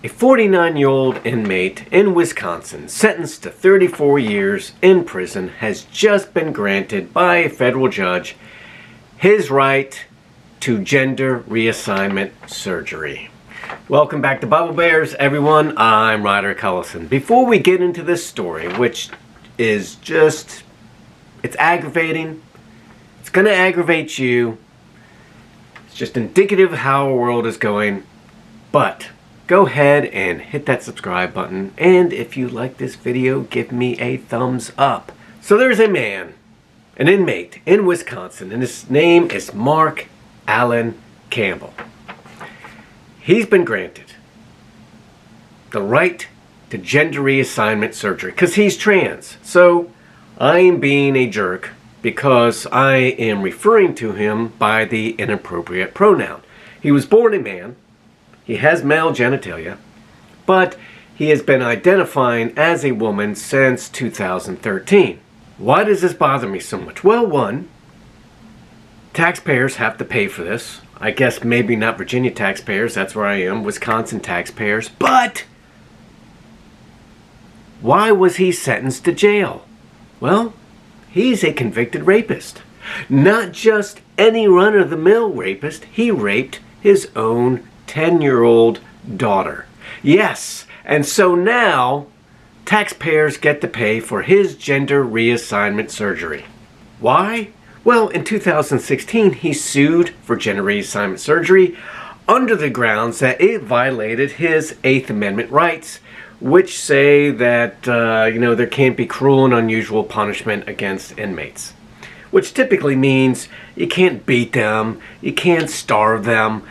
A 49-year-old inmate in Wisconsin sentenced to 34 years in prison has just been granted by a federal judge his right to gender reassignment surgery. Welcome back to Bubble Bears, everyone. I'm Ryder Cullison. Before we get into this story, which is just, it's aggravating. It's going to aggravate you. It's just indicative of how our world is going. But go ahead and hit that subscribe button, and if you like this video, give me a thumbs up. So there's a man, an inmate in Wisconsin, and his name is Mark Allen Campbell. He's been granted the right to gender reassignment surgery because he's trans. So I'm being a jerk because I am referring to him by the inappropriate pronoun. He was born a man. He has male genitalia, but he has been identifying as a woman since 2013. Why does this bother me so much? Well, one, taxpayers have to pay for this. I guess maybe not Virginia taxpayers, that's where I am, Wisconsin taxpayers, but why was he sentenced to jail? Well, he's a convicted rapist. Not just any run-of-the-mill rapist, he raped his own 10-year-old daughter. Yes, and so now taxpayers get to pay for his gender reassignment surgery. Why? Well, in 2016, he sued for gender reassignment surgery under the grounds that it violated his 8th Amendment rights, which say that, there can't be cruel and unusual punishment against inmates. Which typically means you can't beat them, you can't starve them.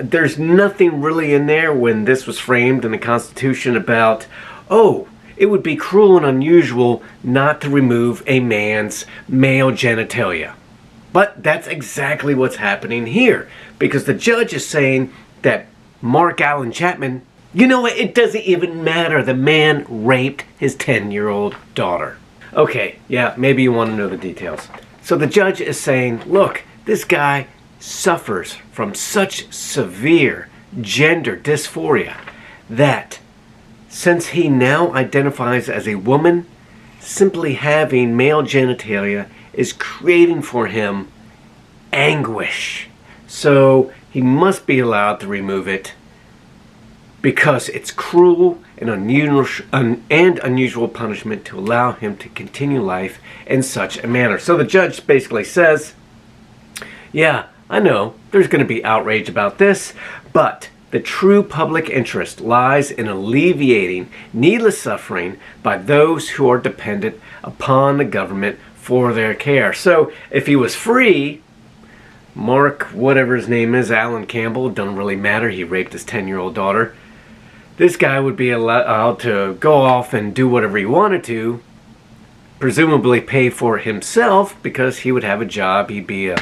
There's nothing really in there when this was framed in the Constitution about, oh, it would be cruel and unusual not to remove a man's male genitalia. But that's exactly what's happening here, because the judge is saying that Mark Allen Chapman, you know what, it doesn't even matter. The man raped his 10-year-old daughter. Okay, yeah, maybe you want to know the details. So the judge is saying, look, this guy suffers from such severe gender dysphoria that since he now identifies as a woman, simply having male genitalia is creating for him anguish. So he must be allowed to remove it because it's cruel and unusual punishment to allow him to continue life in such a manner. So the judge basically says, yeah, I know there's going to be outrage about this, but the true public interest lies in alleviating needless suffering by those who are dependent upon the government for their care. So if he was free, Mark, whatever his name is, Allen Campbell, it doesn't really matter, he raped his 10-year-old daughter, this guy would be allowed to go off and do whatever he wanted to, presumably pay for himself because he would have a job, he'd be a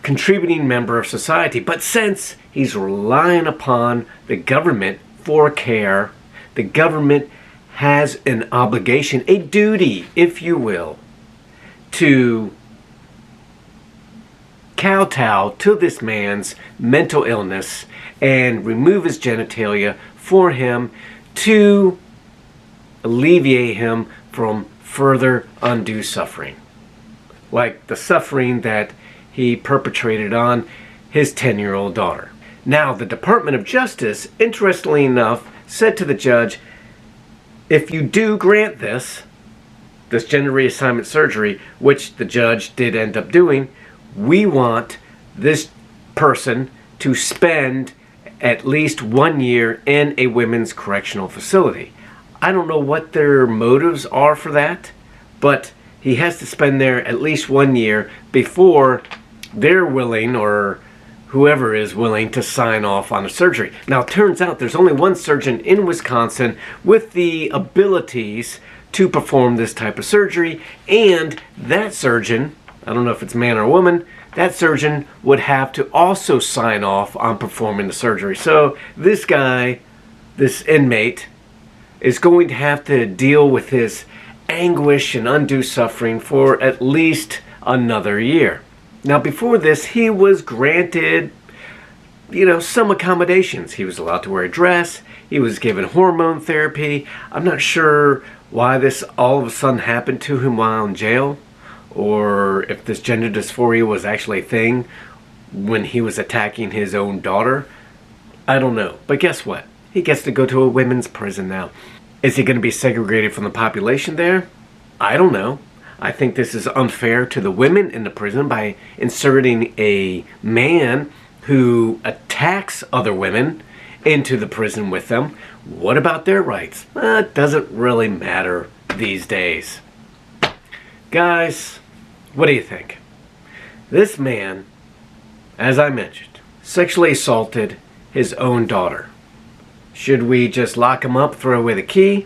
contributing member of society. But since he's relying upon the government for care, the government has an obligation, a duty, if you will, to kowtow to this man's mental illness and remove his genitalia for him to alleviate him from further undue suffering. Like the suffering that he perpetrated on his 10-year-old daughter. Now, the Department of Justice, interestingly enough, said to the judge, if you do grant this gender reassignment surgery, which the judge did end up doing, we want this person to spend at least 1 year in a women's correctional facility. I don't know what their motives are for that, but he has to spend there at least 1 year before they're willing, or whoever is willing, to sign off on the surgery. Now, it turns out there's only one surgeon in Wisconsin with the abilities to perform this type of surgery, and that surgeon, I don't know if it's man or woman, that surgeon would have to also sign off on performing the surgery. So this guy, this inmate, is going to have to deal with his anguish and undue suffering for at least another year. Now, before this, he was granted some accommodations. He was allowed to wear a dress. He was given hormone therapy. I'm not sure why this all of a sudden happened to him while in jail, or if this gender dysphoria was actually a thing when he was attacking his own daughter. I don't know. But guess what? He gets to go to a women's prison now. Is he going to be segregated from the population there? I don't know. I think this is unfair to the women in the prison by inserting a man who attacks other women into the prison with them. What about their rights? It doesn't really matter these days. Guys, what do you think? This man, as I mentioned, sexually assaulted his own daughter. Should we just lock him up, throw away the key?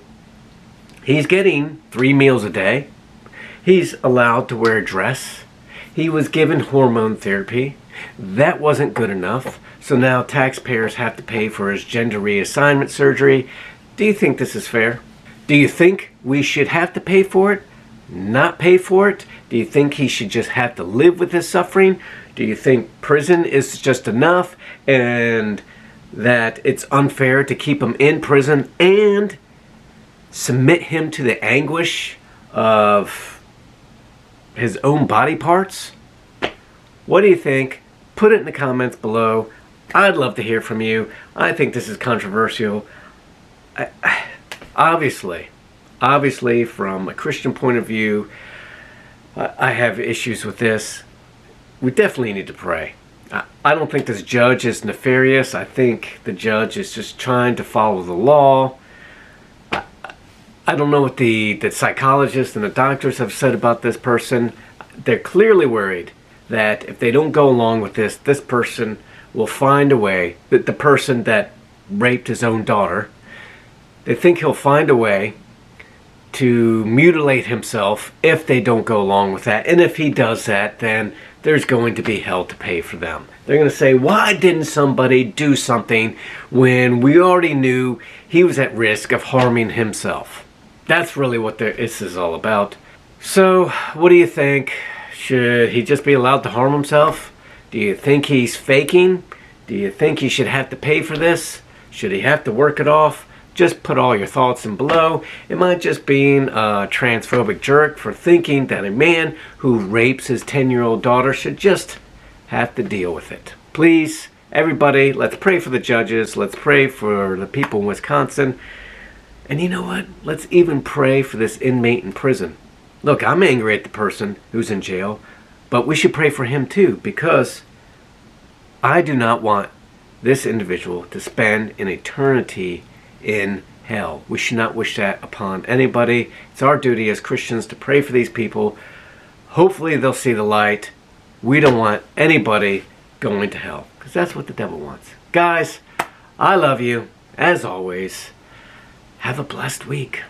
He's getting 3 meals a day. He's allowed to wear a dress. He was given hormone therapy. That wasn't good enough. So now taxpayers have to pay for his gender reassignment surgery. Do you think this is fair? Do you think we should have to pay for it? Not pay for it? Do you think he should just have to live with his suffering? Do you think prison is just enough and that it's unfair to keep him in prison and submit him to the anguish of his own body parts? What do you think? Put it in the comments below. I'd love to hear from you. I think this is controversial. Obviously, from a Christian point of view, I have issues with this. We definitely need to pray. I don't think this judge is nefarious. I think the judge is just trying to follow the law. I don't know what the psychologists and the doctors have said about this person. They're clearly worried that if they don't go along with this person will find a way, that the person that raped his own daughter, they think he'll find a way to mutilate himself if they don't go along with that. And if he does that, then there's going to be hell to pay for them. They're going to say, why didn't somebody do something when we already knew he was at risk of harming himself? That's really what this is all about. So, what do you think? Should he just be allowed to harm himself? Do you think he's faking? Do you think he should have to pay for this? Should he have to work it off? Just put all your thoughts in below. Am I just being a transphobic jerk for thinking that a man who rapes his 10-year-old daughter should just have to deal with it? Please, everybody, let's pray for the judges. Let's pray for the people in Wisconsin. And you know what? Let's even pray for this inmate in prison. Look, I'm angry at the person who's in jail, but we should pray for him too, because I do not want this individual to spend an eternity in hell. We should not wish that upon anybody. It's our duty as Christians to pray for these people. Hopefully they'll see the light. We don't want anybody going to hell, because that's what the devil wants. Guys, I love you. As always, have a blessed week.